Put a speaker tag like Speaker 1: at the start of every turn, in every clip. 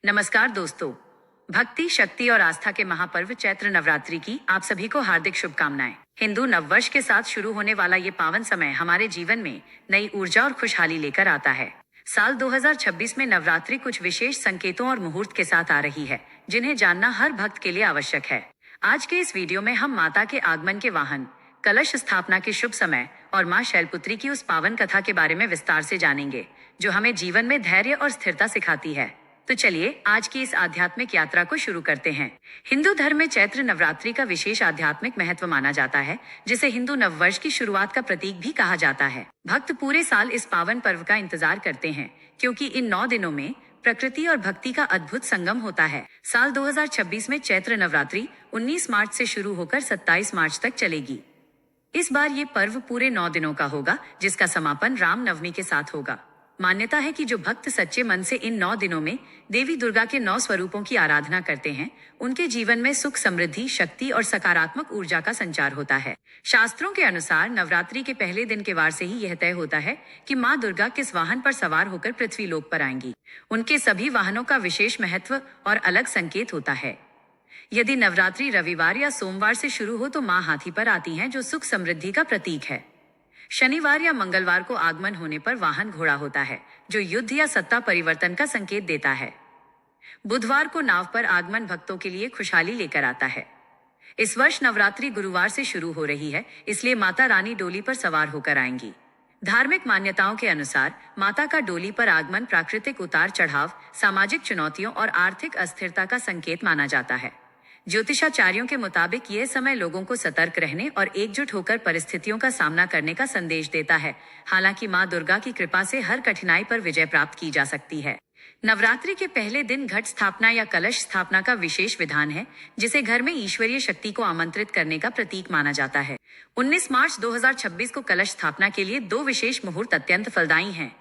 Speaker 1: नमस्कार दोस्तों। भक्ति, शक्ति और आस्था के महापर्व चैत्र नवरात्रि की आप सभी को हार्दिक शुभकामनाएं। हिंदू नववर्ष के साथ शुरू होने वाला ये पावन समय हमारे जीवन में नई ऊर्जा और खुशहाली लेकर आता है। साल 2026 में नवरात्रि कुछ विशेष संकेतों और मुहूर्त के साथ आ रही है, जिन्हें जानना हर भक्त के लिए आवश्यक है। आज के इस वीडियो में हम माता के आगमन के वाहन, कलश स्थापना के शुभ समय और माँ शैलपुत्री की उस पावन कथा के बारे में विस्तार से जानेंगे, जो हमें जीवन में धैर्य और स्थिरता सिखाती है। तो चलिए आज की इस आध्यात्मिक यात्रा को शुरू करते हैं। हिंदू धर्म में चैत्र नवरात्रि का विशेष आध्यात्मिक महत्व माना जाता है, जिसे हिंदू नववर्ष की शुरुआत का प्रतीक भी कहा जाता है। भक्त पूरे साल इस पावन पर्व का इंतजार करते हैं, क्योंकि इन 9 दिनों में प्रकृति और भक्ति का अद्भुत संगम होता है। साल 2026 में चैत्र नवरात्रि 19 मार्च से शुरू होकर 27 मार्च तक चलेगी। इस बार ये पर्व पूरे 9 दिनों का होगा, जिसका समापन राम नवमी के साथ होगा। मान्यता है कि जो भक्त सच्चे मन से इन 9 दिनों में देवी दुर्गा के 9 स्वरूपों की आराधना करते हैं, उनके जीवन में सुख, समृद्धि, शक्ति और सकारात्मक ऊर्जा का संचार होता है। शास्त्रों के अनुसार नवरात्रि के पहले दिन के वार से ही यह तय होता है कि माँ दुर्गा किस वाहन पर सवार होकर पृथ्वी लोक पर आएंगी। उनके सभी वाहनों का विशेष महत्व और अलग संकेत होता है। यदि नवरात्रि रविवार या सोमवार से शुरू हो तो माँ हाथी पर आती हैं, जो सुख समृद्धि का प्रतीक है। शनिवार या मंगलवार को आगमन होने पर वाहन घोड़ा होता है, जो युद्ध या सत्ता परिवर्तन का संकेत देता है। बुधवार को नाव पर आगमन भक्तों के लिए खुशहाली लेकर आता है। इस वर्ष नवरात्रि गुरुवार से शुरू हो रही है, इसलिए माता रानी डोली पर सवार होकर आएंगी। धार्मिक मान्यताओं के अनुसार माता का डोली पर आगमन प्राकृतिक उतार चढ़ाव, सामाजिक चुनौतियों और आर्थिक अस्थिरता का संकेत माना जाता है। ज्योतिषाचार्यों के मुताबिक यह समय लोगों को सतर्क रहने और एकजुट होकर परिस्थितियों का सामना करने का संदेश देता है। हालांकि मां दुर्गा की कृपा से हर कठिनाई पर विजय प्राप्त की जा सकती है। नवरात्रि के पहले दिन घट स्थापना या कलश स्थापना का विशेष विधान है, जिसे घर में ईश्वरीय शक्ति को आमंत्रित करने का प्रतीक माना जाता है। 19 मार्च 2026 को कलश स्थापना के लिए 2 विशेष मुहूर्त अत्यंत फलदायी हैं।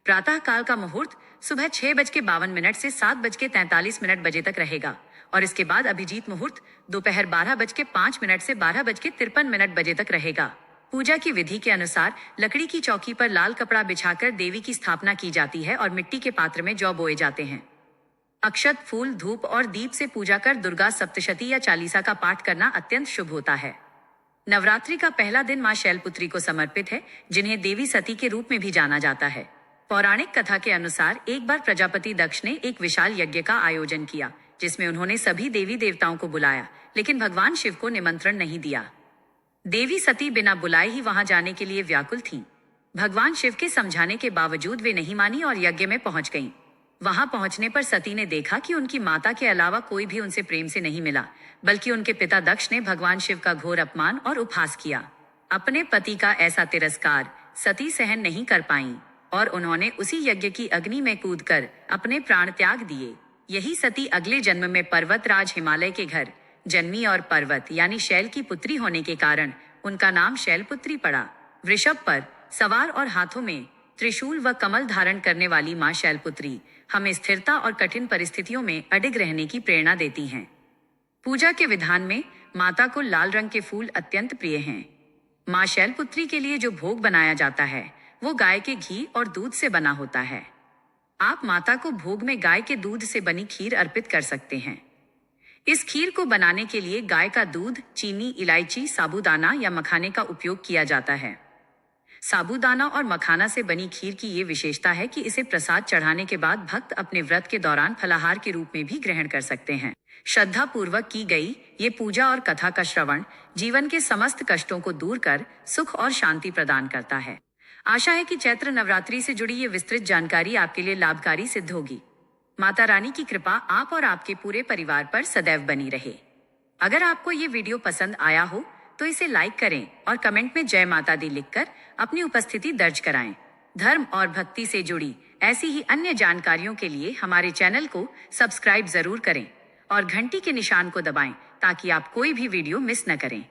Speaker 1: प्रातः काल का मुहूर्त सुबह 6:52 से 7:43 बजे तक रहेगा और इसके बाद अभिजीत मुहूर्त दोपहर 12:05 से 12:53 बजे तक रहेगा। पूजा की विधि के अनुसार लकड़ी की चौकी पर लाल कपड़ा बिछाकर देवी की स्थापना की जाती है और मिट्टी के पात्र में जौ बोए जाते हैं। अक्षत, फूल, धूप और दीप से पूजा कर दुर्गा सप्तशती या चालीसा का पाठ करना अत्यंत शुभ होता है। नवरात्रि का पहला दिन मां शैलपुत्री को समर्पित है, जिन्हें देवी सती के रूप में भी जाना जाता है। पौराणिक कथा के अनुसार एक बार प्रजापति दक्ष ने एक विशाल यज्ञ का आयोजन किया, जिसमें उन्होंने सभी देवी देवताओं को बुलाया, लेकिन भगवान शिव को निमंत्रण नहीं दिया। देवी सती बिना बुलाए ही वहां जाने के लिए व्याकुल थीं। भगवान शिव के समझाने के बावजूद वे नहीं मानी और यज्ञ में पहुंच गईं। वहां पहुंचने पर सती ने देखा कि उनकी माता के अलावा कोई भी उनसे प्रेम से नहीं मिला, बल्कि उनके पिता दक्ष ने भगवान शिव का घोर अपमान और उपहास किया। अपने पति का ऐसा तिरस्कार सती सहन नहीं कर पाईं और उन्होंने उसी यज्ञ की अग्नि में कूदकर अपने प्राण त्याग दिए। यही सती अगले जन्म में पर्वतराज हिमालय के घर जन्मी और पर्वत यानी शैल की पुत्री होने के कारण उनका नाम शैलपुत्री पड़ा। वृषभ पर सवार और हाथों में त्रिशूल व कमल धारण करने वाली मां शैलपुत्री हमें स्थिरता और कठिन परिस्थितियों में अडिग रहने की प्रेरणा देती हैं। पूजा के विधान में माता को लाल रंग के फूल अत्यंत प्रिय हैं। मां शैलपुत्री के लिए जो भोग बनाया जाता है वो गाय के घी और दूध से बना होता है। आप माता को भोग में गाय के दूध से बनी खीर अर्पित कर सकते हैं। इस खीर को बनाने के लिए गाय का दूध, चीनी, इलायची, साबूदाना या मखाने का उपयोग किया जाता है। साबूदाना और मखाना से बनी खीर की ये विशेषता है कि इसे प्रसाद चढ़ाने के बाद भक्त अपने व्रत के दौरान फलाहार के रूप में भी ग्रहण कर सकते हैं। श्रद्धा पूर्वक की गई ये पूजा और कथा का श्रवण जीवन के समस्त कष्टों को दूर कर सुख और शांति प्रदान करता है। आशा है कि चैत्र नवरात्रि से जुड़ी ये विस्तृत जानकारी आपके लिए लाभकारी सिद्ध होगी। माता रानी की कृपा आप और आपके पूरे परिवार पर सदैव बनी रहे। अगर आपको ये वीडियो पसंद आया हो तो इसे लाइक करें और कमेंट में जय माता दी लिखकर अपनी उपस्थिति दर्ज कराएं। धर्म और भक्ति से जुड़ी ऐसी ही अन्य जानकारियों के लिए हमारे चैनल को सब्सक्राइब जरूर करें और घंटी के निशान को दबाएं, ताकि आप कोई भी वीडियो मिस न करें।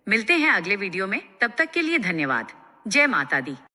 Speaker 1: मिलते हैं अगले वीडियो में, तब तक के लिए धन्यवाद। जय माता दी।